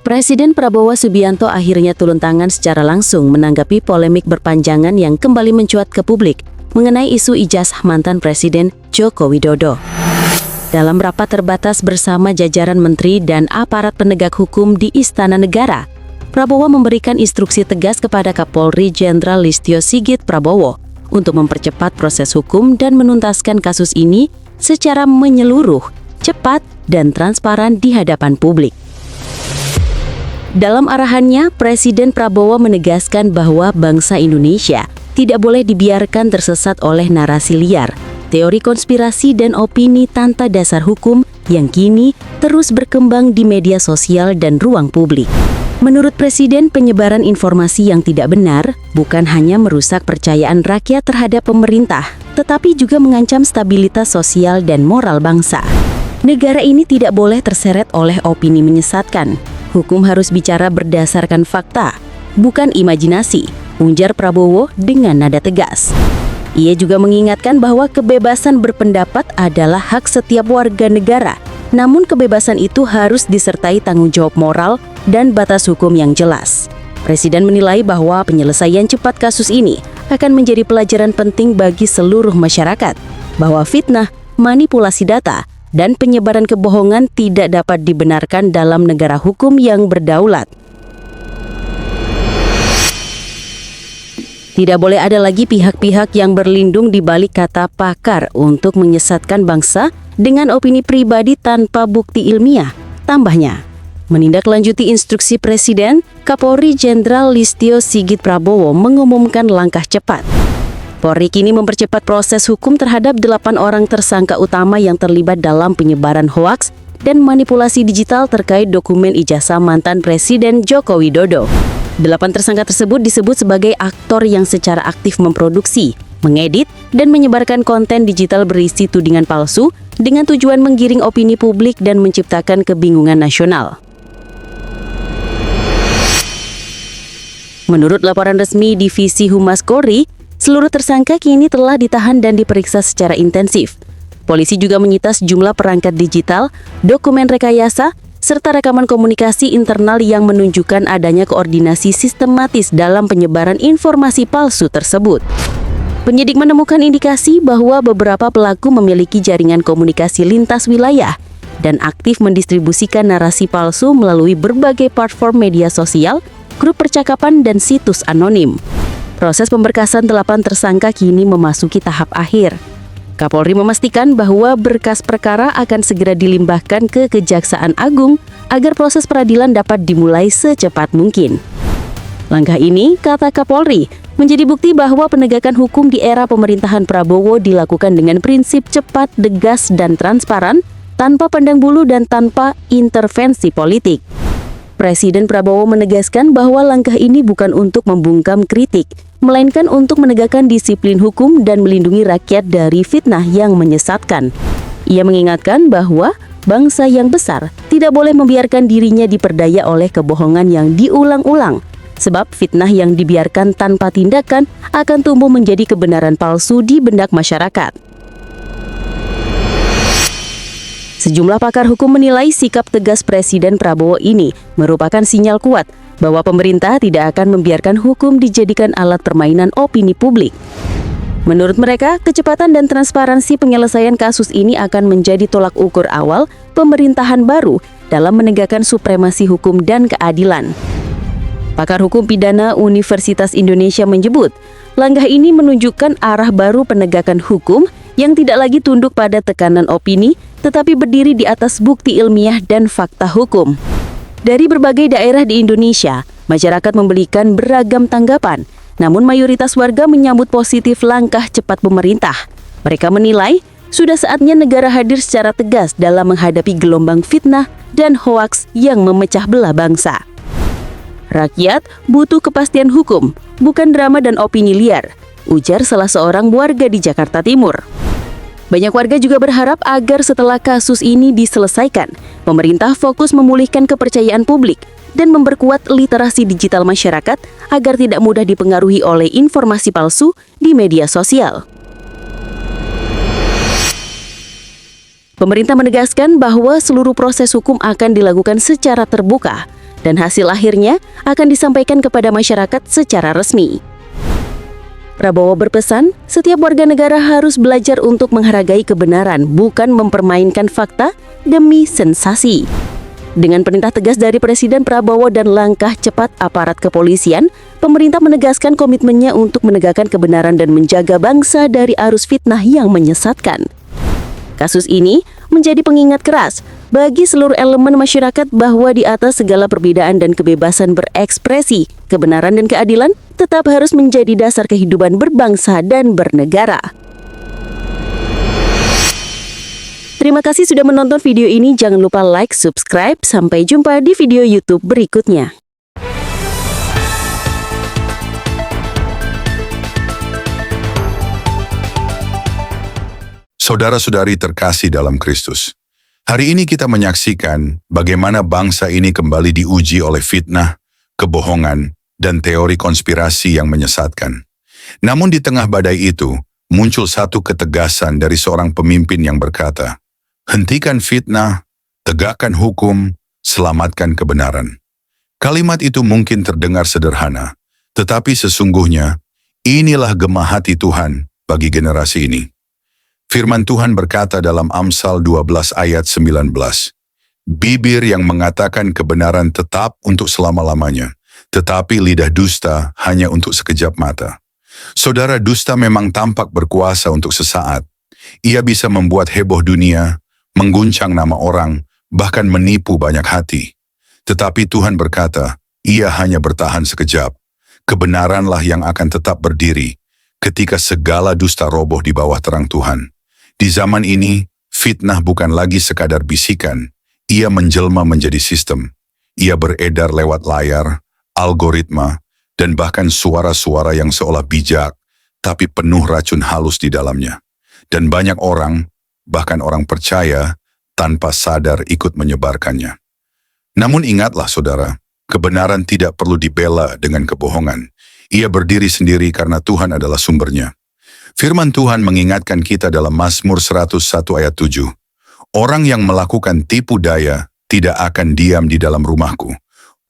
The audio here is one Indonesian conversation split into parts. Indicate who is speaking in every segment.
Speaker 1: Presiden Prabowo Subianto akhirnya turun tangan secara langsung menanggapi polemik berpanjangan yang kembali mencuat ke publik mengenai isu ijazah mantan Presiden Joko Widodo. Dalam rapat terbatas bersama jajaran menteri dan aparat penegak hukum di Istana Negara, Prabowo memberikan instruksi tegas kepada Kapolri Jenderal Listio Sigit Prabowo untuk mempercepat proses hukum dan menuntaskan kasus ini secara menyeluruh, cepat, dan transparan di hadapan publik. Dalam arahannya, Presiden Prabowo menegaskan bahwa bangsa Indonesia tidak boleh dibiarkan tersesat oleh narasi liar, teori konspirasi dan opini tanpa dasar hukum yang kini terus berkembang di media sosial dan ruang publik. Menurut Presiden, penyebaran informasi yang tidak benar bukan hanya merusak percayaan rakyat terhadap pemerintah, tetapi juga mengancam stabilitas sosial dan moral bangsa. Negara ini tidak boleh terseret oleh opini menyesatkan. Hukum harus bicara berdasarkan fakta, bukan imajinasi, ujar Prabowo dengan nada tegas. Ia juga mengingatkan bahwa kebebasan berpendapat adalah hak setiap warga negara, namun kebebasan itu harus disertai tanggung jawab moral dan batas hukum yang jelas. Presiden menilai bahwa penyelesaian cepat kasus ini akan menjadi pelajaran penting bagi seluruh masyarakat, bahwa fitnah, manipulasi data, dan penyebaran kebohongan tidak dapat dibenarkan dalam negara hukum yang berdaulat. Tidak boleh ada lagi pihak-pihak yang berlindung di balik kata pakar untuk menyesatkan bangsa dengan opini pribadi tanpa bukti ilmiah. Tambahnya, menindaklanjuti instruksi Presiden, Kapolri Jenderal Listio Sigit Prabowo mengumumkan langkah cepat. Polri kini mempercepat proses hukum terhadap 8 orang tersangka utama yang terlibat dalam penyebaran hoaks dan manipulasi digital terkait dokumen ijazah mantan Presiden Joko Widodo. 8 tersangka tersebut disebut sebagai aktor yang secara aktif memproduksi, mengedit, dan menyebarkan konten digital berisi tudingan palsu dengan tujuan menggiring opini publik dan menciptakan kebingungan nasional. Menurut laporan resmi Divisi Humas Polri, seluruh tersangka kini telah ditahan dan diperiksa secara intensif. Polisi juga menyita sejumlah perangkat digital, dokumen rekayasa, serta rekaman komunikasi internal yang menunjukkan adanya koordinasi sistematis dalam penyebaran informasi palsu tersebut. Penyidik menemukan indikasi bahwa beberapa pelaku memiliki jaringan komunikasi lintas wilayah dan aktif mendistribusikan narasi palsu melalui berbagai platform media sosial, grup percakapan, dan situs anonim. Proses pemberkasan 8 tersangka kini memasuki tahap akhir. Kapolri memastikan bahwa berkas perkara akan segera dilimpahkan ke Kejaksaan Agung agar proses peradilan dapat dimulai secepat mungkin. Langkah ini, kata Kapolri, menjadi bukti bahwa penegakan hukum di era pemerintahan Prabowo dilakukan dengan prinsip cepat, tegas, dan transparan, tanpa pandang bulu dan tanpa intervensi politik. Presiden Prabowo menegaskan bahwa langkah ini bukan untuk membungkam kritik, melainkan untuk menegakkan disiplin hukum dan melindungi rakyat dari fitnah yang menyesatkan. Ia mengingatkan bahwa bangsa yang besar tidak boleh membiarkan dirinya diperdaya oleh kebohongan yang diulang-ulang, sebab fitnah yang dibiarkan tanpa tindakan akan tumbuh menjadi kebenaran palsu di benak masyarakat. Sejumlah pakar hukum menilai sikap tegas Presiden Prabowo ini merupakan sinyal kuat bahwa pemerintah tidak akan membiarkan hukum dijadikan alat permainan opini publik. Menurut mereka, kecepatan dan transparansi penyelesaian kasus ini akan menjadi tolak ukur awal pemerintahan baru dalam menegakkan supremasi hukum dan keadilan. Pakar hukum pidana Universitas Indonesia menyebut, langkah ini menunjukkan arah baru penegakan hukum yang tidak lagi tunduk pada tekanan opini, tetapi berdiri di atas bukti ilmiah dan fakta hukum. Dari berbagai daerah di Indonesia, masyarakat memberikan beragam tanggapan, namun mayoritas warga menyambut positif langkah cepat pemerintah. Mereka menilai, sudah saatnya negara hadir secara tegas dalam menghadapi gelombang fitnah dan hoaks yang memecah belah bangsa. Rakyat butuh kepastian hukum, bukan drama dan opini liar, ujar salah seorang warga di Jakarta Timur. Banyak warga juga berharap agar setelah kasus ini diselesaikan, pemerintah fokus memulihkan kepercayaan publik dan memperkuat literasi digital masyarakat agar tidak mudah dipengaruhi oleh informasi palsu di media sosial. Pemerintah menegaskan bahwa seluruh proses hukum akan dilakukan secara terbuka dan hasil akhirnya akan disampaikan kepada masyarakat secara resmi. Prabowo berpesan, setiap warga negara harus belajar untuk menghargai kebenaran, bukan mempermainkan fakta demi sensasi. Dengan perintah tegas dari Presiden Prabowo dan langkah cepat aparat kepolisian, pemerintah menegaskan komitmennya untuk menegakkan kebenaran dan menjaga bangsa dari arus fitnah yang menyesatkan. Kasus ini menjadi pengingat keras bagi seluruh elemen masyarakat bahwa di atas segala perbedaan dan kebebasan berekspresi, kebenaran dan keadilan tetap harus menjadi dasar kehidupan berbangsa dan bernegara. Terima kasih sudah menonton video ini. Jangan lupa like, subscribe. Sampai jumpa di video YouTube berikutnya.
Speaker 2: Saudara-saudari terkasih dalam Kristus, hari ini kita menyaksikan bagaimana bangsa ini kembali diuji oleh fitnah, kebohongan, dan teori konspirasi yang menyesatkan. Namun di tengah badai itu, muncul satu ketegasan dari seorang pemimpin yang berkata, "Hentikan fitnah, tegakkan hukum, selamatkan kebenaran." Kalimat itu mungkin terdengar sederhana, tetapi sesungguhnya inilah gema hati Tuhan bagi generasi ini. Firman Tuhan berkata dalam Amsal 12 ayat 19, "Bibir yang mengatakan kebenaran tetap untuk selama-lamanya, tetapi lidah dusta hanya untuk sekejap mata." Saudara, dusta memang tampak berkuasa untuk sesaat. Ia bisa membuat heboh dunia, mengguncang nama orang, bahkan menipu banyak hati. Tetapi Tuhan berkata, ia hanya bertahan sekejap. Kebenaranlah yang akan tetap berdiri ketika segala dusta roboh di bawah terang Tuhan. Di zaman ini, fitnah bukan lagi sekadar bisikan. Ia menjelma menjadi sistem. Ia beredar lewat layar, algoritma, dan bahkan suara-suara yang seolah bijak, tapi penuh racun halus di dalamnya. Dan banyak orang, bahkan orang percaya, tanpa sadar ikut menyebarkannya. Namun ingatlah saudara, kebenaran tidak perlu dibela dengan kebohongan. Ia berdiri sendiri karena Tuhan adalah sumbernya. Firman Tuhan mengingatkan kita dalam Mazmur 101 ayat 7. Orang yang melakukan tipu daya tidak akan diam di dalam rumahku.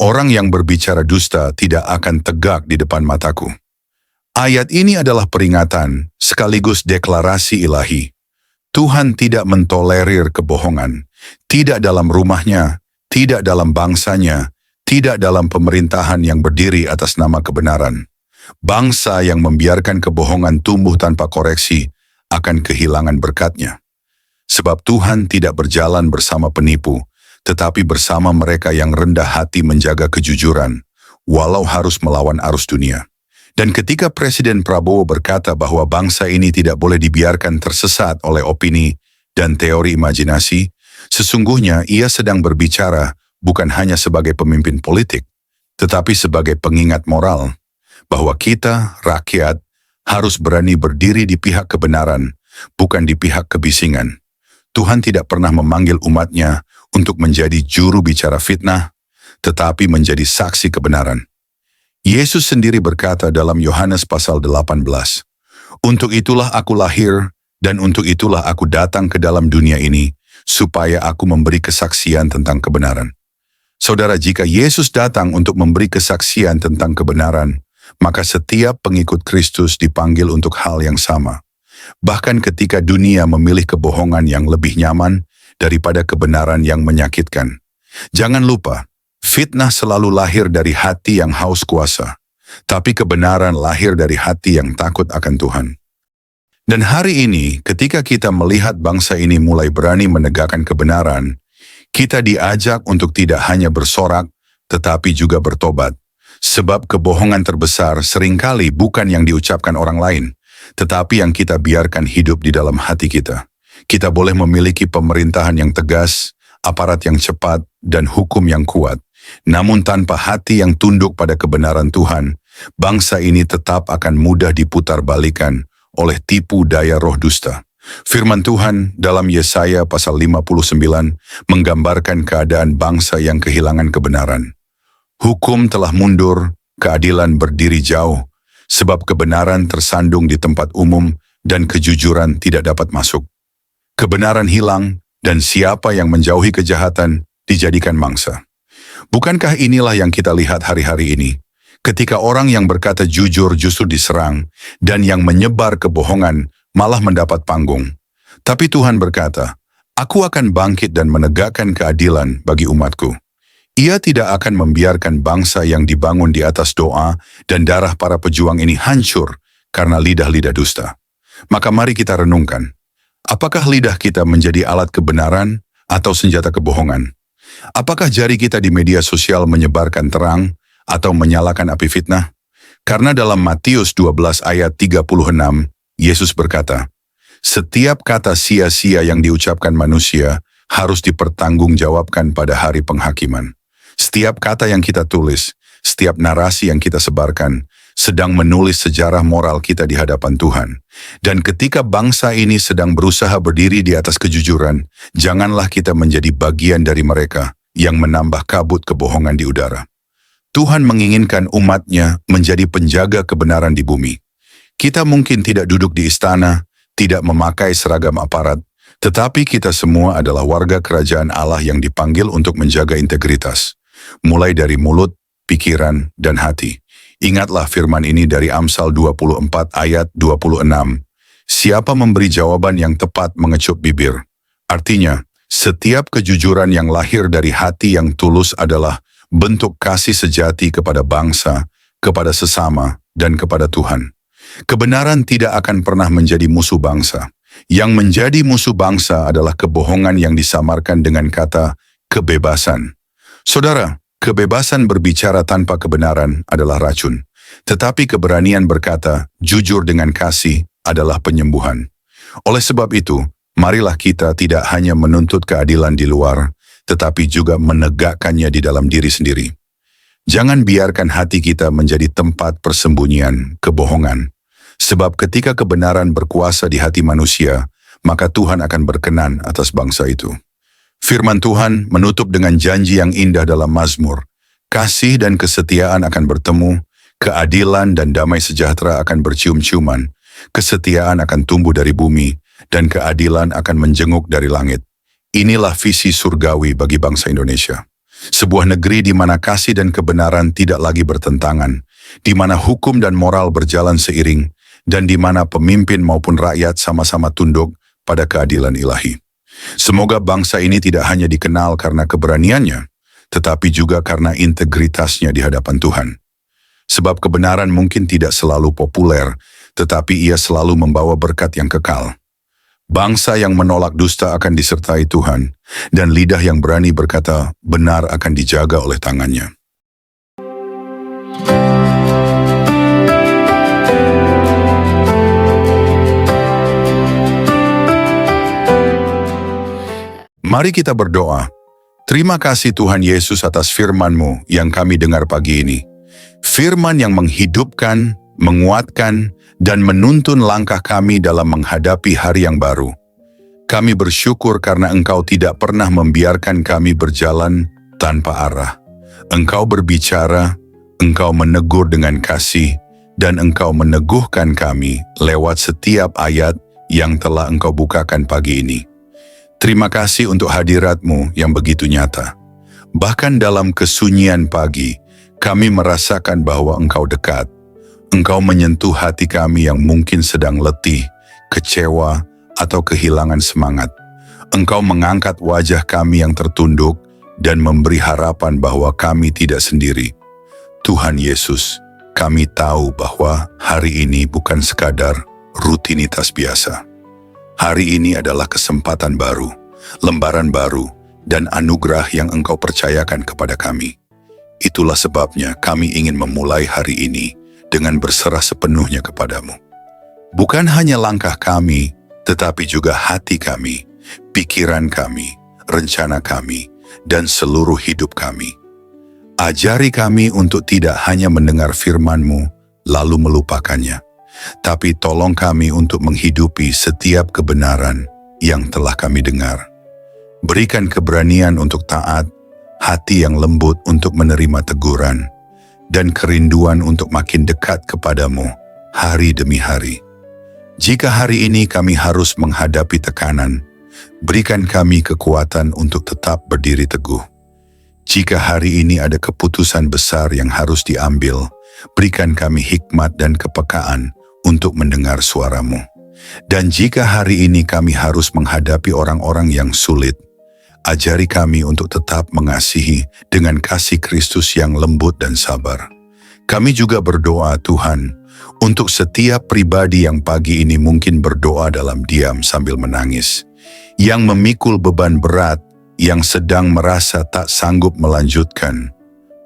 Speaker 2: Orang yang berbicara dusta tidak akan tegak di depan mataku. Ayat ini adalah peringatan sekaligus deklarasi ilahi. Tuhan tidak mentolerir kebohongan, tidak dalam rumahnya, tidak dalam bangsanya, tidak dalam pemerintahan yang berdiri atas nama kebenaran. Bangsa yang membiarkan kebohongan tumbuh tanpa koreksi akan kehilangan berkat-Nya. Sebab Tuhan tidak berjalan bersama penipu, tetapi bersama mereka yang rendah hati menjaga kejujuran, walau harus melawan arus dunia. Dan ketika Presiden Prabowo berkata bahwa bangsa ini tidak boleh dibiarkan tersesat oleh opini dan teori imajinasi, sesungguhnya ia sedang berbicara bukan hanya sebagai pemimpin politik, tetapi sebagai pengingat moral, bahwa kita, rakyat, harus berani berdiri di pihak kebenaran, bukan di pihak kebisingan. Tuhan tidak pernah memanggil umat-Nya untuk menjadi juru bicara fitnah, tetapi menjadi saksi kebenaran. Yesus sendiri berkata dalam Yohanes pasal 18, "Untuk itulah aku lahir, dan untuk itulah aku datang ke dalam dunia ini, supaya aku memberi kesaksian tentang kebenaran." Saudara, jika Yesus datang untuk memberi kesaksian tentang kebenaran, maka setiap pengikut Kristus dipanggil untuk hal yang sama. Bahkan ketika dunia memilih kebohongan yang lebih nyaman daripada kebenaran yang menyakitkan. Jangan lupa, fitnah selalu lahir dari hati yang haus kuasa, tapi kebenaran lahir dari hati yang takut akan Tuhan. Dan hari ini, ketika kita melihat bangsa ini mulai berani menegakkan kebenaran, kita diajak untuk tidak hanya bersorak, tetapi juga bertobat. Sebab kebohongan terbesar seringkali bukan yang diucapkan orang lain, tetapi yang kita biarkan hidup di dalam hati kita. Kita boleh memiliki pemerintahan yang tegas, aparat yang cepat, dan hukum yang kuat. Namun tanpa hati yang tunduk pada kebenaran Tuhan, bangsa ini tetap akan mudah diputar-balikan oleh tipu daya roh dusta. Firman Tuhan dalam Yesaya pasal 59 menggambarkan keadaan bangsa yang kehilangan kebenaran. Hukum telah mundur, keadilan berdiri jauh, sebab kebenaran tersandung di tempat umum dan kejujuran tidak dapat masuk. Kebenaran hilang dan siapa yang menjauhi kejahatan dijadikan mangsa. Bukankah inilah yang kita lihat hari-hari ini? Ketika orang yang berkata jujur justru diserang, dan yang menyebar kebohongan malah mendapat panggung. Tapi Tuhan berkata, "Aku akan bangkit dan menegakkan keadilan bagi umatku." Ia tidak akan membiarkan bangsa yang dibangun di atas doa dan darah para pejuang ini hancur karena lidah-lidah dusta. Maka mari kita renungkan, apakah lidah kita menjadi alat kebenaran atau senjata kebohongan? Apakah jari kita di media sosial menyebarkan terang atau menyalakan api fitnah? Karena dalam Matius 12 ayat 36, Yesus berkata, "Setiap kata sia-sia yang diucapkan manusia harus dipertanggungjawabkan pada hari penghakiman." Setiap kata yang kita tulis, setiap narasi yang kita sebarkan, sedang menulis sejarah moral kita di hadapan Tuhan. Dan ketika bangsa ini sedang berusaha berdiri di atas kejujuran, janganlah kita menjadi bagian dari mereka yang menambah kabut kebohongan di udara. Tuhan menginginkan umatnya menjadi penjaga kebenaran di bumi. Kita mungkin tidak duduk di istana, tidak memakai seragam aparat, tetapi kita semua adalah warga kerajaan Allah yang dipanggil untuk menjaga integritas. Mulai dari mulut, pikiran, dan hati. Ingatlah firman ini dari Amsal 24 ayat 26. Siapa memberi jawaban yang tepat mengecup bibir. Artinya, setiap kejujuran yang lahir dari hati yang tulus adalah bentuk kasih sejati kepada bangsa, kepada sesama, dan kepada Tuhan. Kebenaran tidak akan pernah menjadi musuh bangsa. Yang menjadi musuh bangsa adalah kebohongan yang disamarkan dengan kata kebebasan. Saudara, kebebasan berbicara tanpa kebenaran adalah racun. Tetapi keberanian berkata jujur dengan kasih adalah penyembuhan. Oleh sebab itu, marilah kita tidak hanya menuntut keadilan di luar, tetapi juga menegakkannya di dalam diri sendiri. Jangan biarkan hati kita menjadi tempat persembunyian kebohongan. Sebab ketika kebenaran berkuasa di hati manusia, maka Tuhan akan berkenan atas bangsa itu. Firman Tuhan menutup dengan janji yang indah dalam Mazmur. Kasih dan kesetiaan akan bertemu, keadilan dan damai sejahtera akan bercium-ciuman, kesetiaan akan tumbuh dari bumi, dan keadilan akan menjenguk dari langit. Inilah visi surgawi bagi bangsa Indonesia. Sebuah negeri di mana kasih dan kebenaran tidak lagi bertentangan, di mana hukum dan moral berjalan seiring, dan di mana pemimpin maupun rakyat sama-sama tunduk pada keadilan ilahi. Semoga bangsa ini tidak hanya dikenal karena keberaniannya, tetapi juga karena integritasnya di hadapan Tuhan. Sebab kebenaran mungkin tidak selalu populer, tetapi ia selalu membawa berkat yang kekal. Bangsa yang menolak dusta akan disertai Tuhan, dan lidah yang berani berkata benar akan dijaga oleh tangannya. Mari kita berdoa. Terima kasih Tuhan Yesus atas firman-Mu yang kami dengar pagi ini. Firman yang menghidupkan, menguatkan, dan menuntun langkah kami dalam menghadapi hari yang baru. Kami bersyukur karena Engkau tidak pernah membiarkan kami berjalan tanpa arah. Engkau berbicara, Engkau menegur dengan kasih, dan Engkau meneguhkan kami lewat setiap ayat yang telah Engkau bukakan pagi ini. Terima kasih untuk hadirat-Mu yang begitu nyata. Bahkan dalam kesunyian pagi, kami merasakan bahwa Engkau dekat. Engkau menyentuh hati kami yang mungkin sedang letih, kecewa, atau kehilangan semangat. Engkau mengangkat wajah kami yang tertunduk dan memberi harapan bahwa kami tidak sendiri. Tuhan Yesus, kami tahu bahwa hari ini bukan sekadar rutinitas biasa. Hari ini adalah kesempatan baru, lembaran baru, dan anugerah yang Engkau percayakan kepada kami. Itulah sebabnya kami ingin memulai hari ini dengan berserah sepenuhnya kepadamu. Bukan hanya langkah kami, tetapi juga hati kami, pikiran kami, rencana kami, dan seluruh hidup kami. Ajari kami untuk tidak hanya mendengar firman-Mu lalu melupakannya, tapi tolong kami untuk menghidupi setiap kebenaran yang telah kami dengar. Berikan keberanian untuk taat, hati yang lembut untuk menerima teguran, dan kerinduan untuk makin dekat kepadamu hari demi hari. Jika hari ini kami harus menghadapi tekanan, berikan kami kekuatan untuk tetap berdiri teguh. Jika hari ini ada keputusan besar yang harus diambil, berikan kami hikmat dan kepekaan untuk mendengar suara-Mu. Dan jika hari ini kami harus menghadapi orang-orang yang sulit, ajari kami untuk tetap mengasihi dengan kasih Kristus yang lembut dan sabar. Kami juga berdoa, Tuhan, untuk setiap pribadi yang pagi ini mungkin berdoa dalam diam sambil menangis, yang memikul beban berat, yang sedang merasa tak sanggup melanjutkan.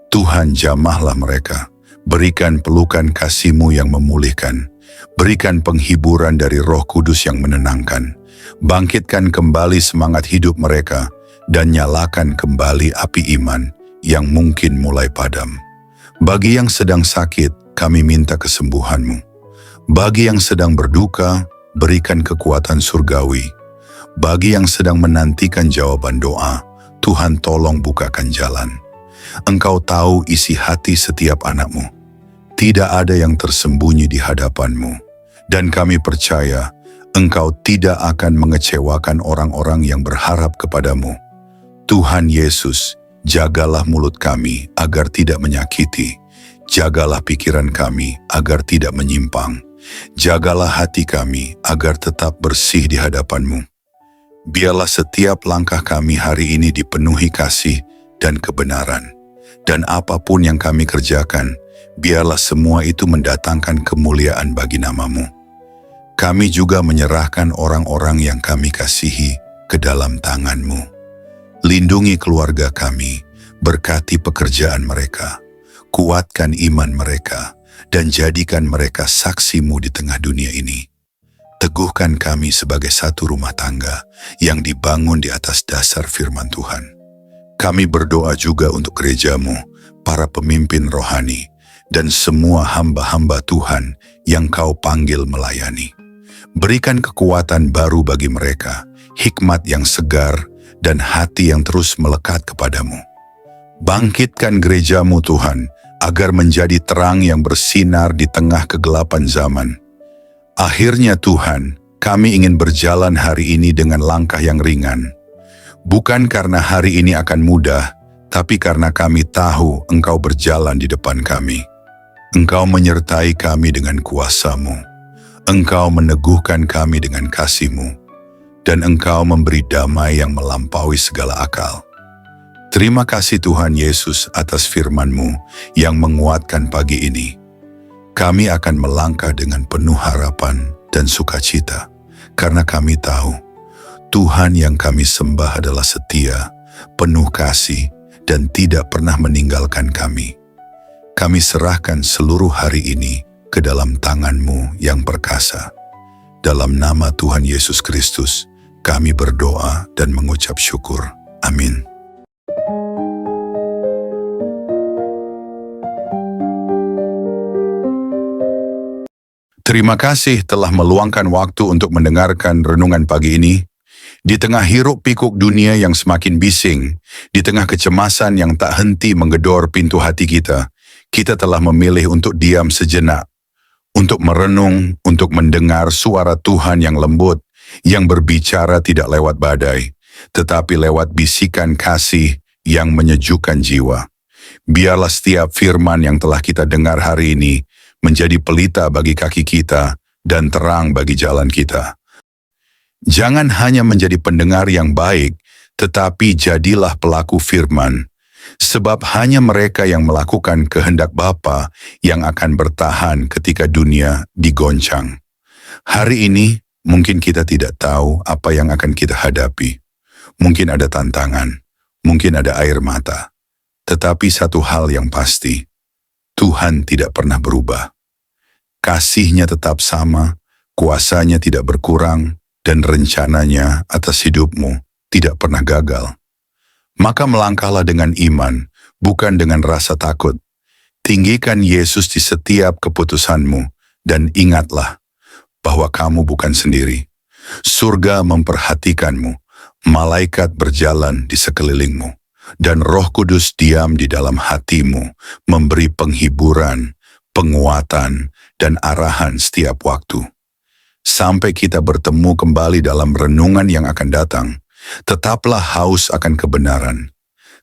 Speaker 2: Tuhan, jamahlah mereka. Berikan pelukan kasih-Mu yang memulihkan. Berikan penghiburan dari Roh Kudus yang menenangkan. Bangkitkan kembali semangat hidup mereka dan nyalakan kembali api iman yang mungkin mulai padam. Bagi yang sedang sakit, kami minta kesembuhan-Mu. Bagi yang sedang berduka, berikan kekuatan surgawi. Bagi yang sedang menantikan jawaban doa, Tuhan tolong bukakan jalan. Engkau tahu isi hati setiap anak-Mu. Tidak ada yang tersembunyi di hadapan-Mu. Dan kami percaya, Engkau tidak akan mengecewakan orang-orang yang berharap kepadamu. Tuhan Yesus, jagalah mulut kami agar tidak menyakiti. Jagalah pikiran kami agar tidak menyimpang. Jagalah hati kami agar tetap bersih di hadapan-Mu. Biarlah setiap langkah kami hari ini dipenuhi kasih dan kebenaran. Dan apapun yang kami kerjakan, biarlah semua itu mendatangkan kemuliaan bagi nama-Mu. Kami juga menyerahkan orang-orang yang kami kasihi ke dalam tangan-Mu. Lindungi keluarga kami, berkati pekerjaan mereka, kuatkan iman mereka, dan jadikan mereka saksi-Mu di tengah dunia ini. Teguhkan kami sebagai satu rumah tangga yang dibangun di atas dasar firman Tuhan. Kami berdoa juga untuk gereja-Mu, para pemimpin rohani, dan semua hamba-hamba Tuhan yang Kau panggil melayani. Berikan kekuatan baru bagi mereka, hikmat yang segar, dan hati yang terus melekat kepadamu. Bangkitkan gereja-Mu Tuhan, agar menjadi terang yang bersinar di tengah kegelapan zaman. Akhirnya Tuhan, kami ingin berjalan hari ini dengan langkah yang ringan. Bukan karena hari ini akan mudah, tapi karena kami tahu Engkau berjalan di depan kami. Engkau menyertai kami dengan kuasa-Mu. Engkau meneguhkan kami dengan kasih-Mu. Dan Engkau memberi damai yang melampaui segala akal. Terima kasih Tuhan Yesus atas firman-Mu yang menguatkan pagi ini. Kami akan melangkah dengan penuh harapan dan sukacita, karena kami tahu Tuhan yang kami sembah adalah setia, penuh kasih, dan tidak pernah meninggalkan kami. Kami serahkan seluruh hari ini ke dalam tangan-Mu yang perkasa. Dalam nama Tuhan Yesus Kristus, kami berdoa dan mengucap syukur. Amin. Terima kasih telah meluangkan waktu untuk mendengarkan renungan pagi ini. Di tengah hiruk pikuk dunia yang semakin bising, di tengah kecemasan yang tak henti menggedor pintu hati kita telah memilih untuk diam sejenak, untuk merenung, untuk mendengar suara Tuhan yang lembut, yang berbicara tidak lewat badai, tetapi lewat bisikan kasih yang menyejukkan jiwa. Biarlah setiap firman yang telah kita dengar hari ini menjadi pelita bagi kaki kita dan terang bagi jalan kita. Jangan hanya menjadi pendengar yang baik, tetapi jadilah pelaku firman, sebab hanya mereka yang melakukan kehendak Bapa yang akan bertahan ketika dunia digoncang. Hari ini, mungkin kita tidak tahu apa yang akan kita hadapi. Mungkin ada tantangan, mungkin ada air mata. Tetapi satu hal yang pasti, Tuhan tidak pernah berubah. Kasih-Nya tetap sama, kuasa-Nya tidak berkurang, dan rencananya atas hidupmu tidak pernah gagal. Maka melangkahlah dengan iman, bukan dengan rasa takut. Tinggikan Yesus di setiap keputusanmu, dan ingatlah bahwa kamu bukan sendiri. Surga memperhatikanmu, malaikat berjalan di sekelilingmu, dan Roh Kudus diam di dalam hatimu, memberi penghiburan, penguatan, dan arahan setiap waktu. Sampai kita bertemu kembali dalam renungan yang akan datang, tetaplah haus akan kebenaran.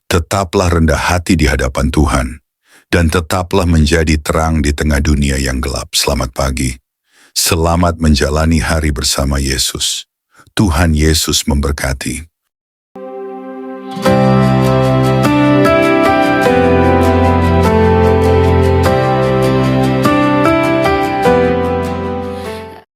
Speaker 2: Tetaplah rendah hati di hadapan Tuhan, dan tetaplah menjadi terang di tengah dunia yang gelap. Selamat pagi. Selamat menjalani hari bersama Yesus. Tuhan Yesus memberkati.